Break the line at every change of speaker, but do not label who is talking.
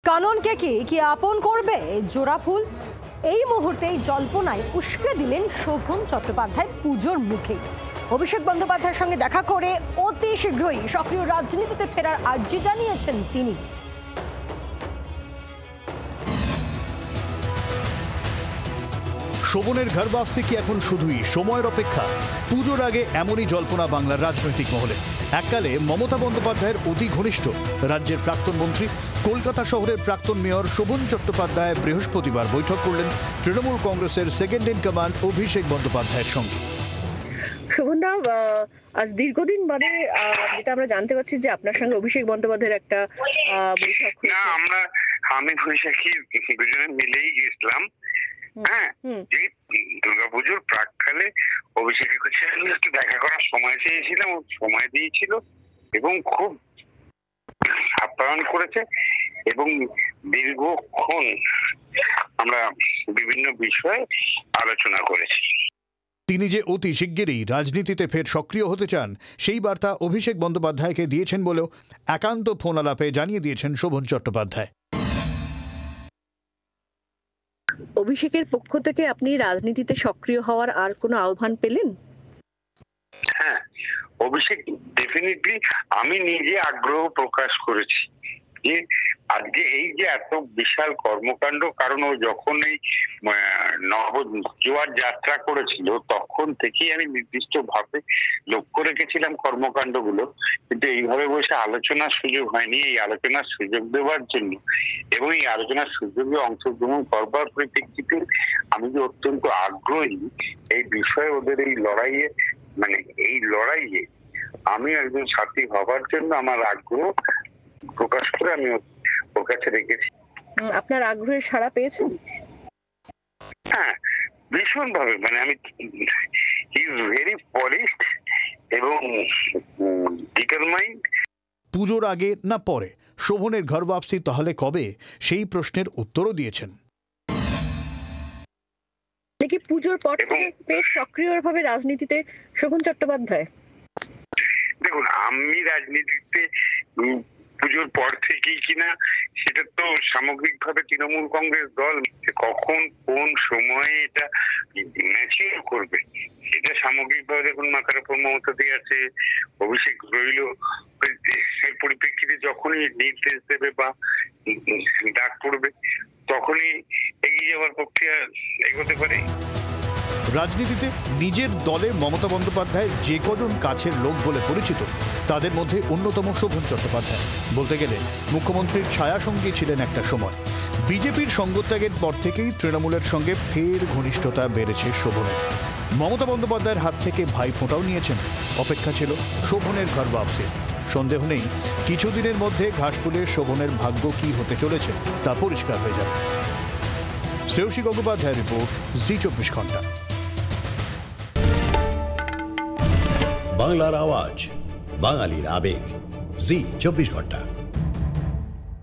কাননকে কি আপন করবে জোড়া ফুল? এই মুহূর্তেই জল্পনায় উস্কে দিলেন শোভন চট্টোপাধ্যায় পুজোর মুখেই। অভিষেক বন্দ্যোপাধ্যায়ের সঙ্গে দেখা করে অতি শীঘ্রই সক্রিয় রাজনীতিতে ফেরার আর্জি জানিয়েছেন তিনি।
শোভনের ঘর বাপসি কি এখন শুধুই সময়ের অপেক্ষা? পুজোর আগে এমনই জল্পনা বাংলার রাজনৈতিক মহলে। এককালে মমতা বন্দ্যোপাধ্যায়ের অতি ঘনিষ্ঠ রাজ্যের প্রাক্তন মন্ত্রী, কলকাতা শহরের প্রাক্তন মেয়র শোভন চট্টোপাধ্যায় বৃহস্পতিবার বৈঠক করলেন তৃণমূল কংগ্রেসের সেকেন্ড ইন কমান্ড অভিষেক বন্দ্যোপাধ্যায়ের সঙ্গে।
শোভনদা, আজ দীর্ঘদিন বাদে যেটা আমরা জানতে পারছি যে আপনার সঙ্গে অভিষেক বন্দ্যোপাধ্যায়ের একটা বৈঠক হয়েছে।
আমি অভিষেকই দুজনে মিলেই গেছিলাম। হ্যাঁ, যে দুর্গাপুজোর প্রাককালে অভিষেকের কাছে একটু দেখা করার সময় চেয়েছিলাম, সময় দিয়েছিল এবং খুব আপ্যায়ন করেছে এবং দীর্ঘক্ষণ আমরা বিভিন্ন বিষয়ে আলোচনা করেছি।
তিনি যে অতি শিগগিরই রাজনীতিতে ফের সক্রিয় হতে চান সেই বার্তা অভিষেক বন্দ্যোপাধ্যায়কে দিয়েছেন বলেও একান্ত ফোন আলাপে জানিয়ে দিয়েছেন শোভন চট্টোপাধ্যায়।
অভিষেকের পক্ষ থেকে আপনি রাজনীতিতে সক্রিয় হওয়ার আর কোনো আহ্বান পেলেন?
হ্যাঁ, অভিষেক ডেফিনেটলি, আমি নিজে আগ্রহ প্রকাশ করেছি যে আজকে এই যে এত বিশাল কর্মকাণ্ড, কারণ ও যখন এই জোয়ার যাত্রা করেছিল তখন থেকেই আমি নির্দিষ্ট ভাবে লক্ষ্য রেখেছিলাম কর্মকাণ্ডগুলো, কিন্তু এইভাবে বসে আলোচনার সুযোগ হয়নি। এই আলোচনার সুযোগ দেওয়ার জন্য এবং এই আলোচনার সুযোগে অংশগ্রহণ করবার পরিপ্রেক্ষিতে আমি যে অত্যন্ত আগ্রহী এই বিষয়ে, ওদের এই লড়াইয়ে, মানে এই লড়াইয়ে আমি একজন সাথী হবার জন্য আমার আগ্রহ প্রকাশ করে আমি ওর কাছে রেখেছি।
আপনার আগ্রহের সাড়া পেয়েছেন?
হ্যাঁ, ভীষণ ভাবে। মানে আমি ভেরি পলিশড এবং ডিটারমাইন্ড।
পুজোর আগে না পরে শোভনের ঘর বাপসি তাহলে কবে, সেই প্রশ্নের উত্তরও দিয়েছেন।
নাকি পুজোর পর থেকে ফের সক্রিয়ভাবে রাজনীতিতে শোভন চট্টোপাধ্যায়?
দেখুন, আমি রাজনীতিতে পুজোর পর থেকেই কিনা সেটা তো সামগ্রিকভাবে তৃণমূল কংগ্রেস দল কখন কোন সময়ে এটা ম্যাচিউর করবে সেটা সামগ্রিকভাবে দেখুন, মাথার উপর মমতা দিয়ে আছে, অভিষেক রইল। এর পরিপ্রেক্ষিতে যখনই নির্দেশ দেবে বা ডাক পড়বে তখনই এগিয়ে যাওয়ার প্রক্রিয়া এগোতে পারে।
রাজনীতিতে নিজের দলে মমতা বন্দ্যোপাধ্যায় যে কজন কাছের লোক বলে পরিচিত তাদের মধ্যে অন্যতম শোভন চট্টোপাধ্যায়। বলতে গেলে মুখ্যমন্ত্রীর ছায়াসঙ্গী ছিলেন একটা সময়। বিজেপির সঙ্গত্যাগের পর থেকেই তৃণমূলের সঙ্গে ফের ঘনিষ্ঠতা বেড়েছে শোভনের। মমতা বন্দ্যোপাধ্যায়ের হাত থেকে ভাইফোঁটাও নিয়েছেন। অপেক্ষা ছিল শোভনের ঘর বাপসি। সন্দেহ নেই কিছুদিনের মধ্যে ঘাসফুলের শোভনের ভাগ্য কি হতে চলেছে তা পরিষ্কার হয়ে যাবে। শ্রেয়সী গঙ্গোপাধ্যায়ের রিপোর্ট, জি24 ঘন্টা।
বাংলার আওয়াজ, বাঙালির আবেগ, জি24 ঘন্টা।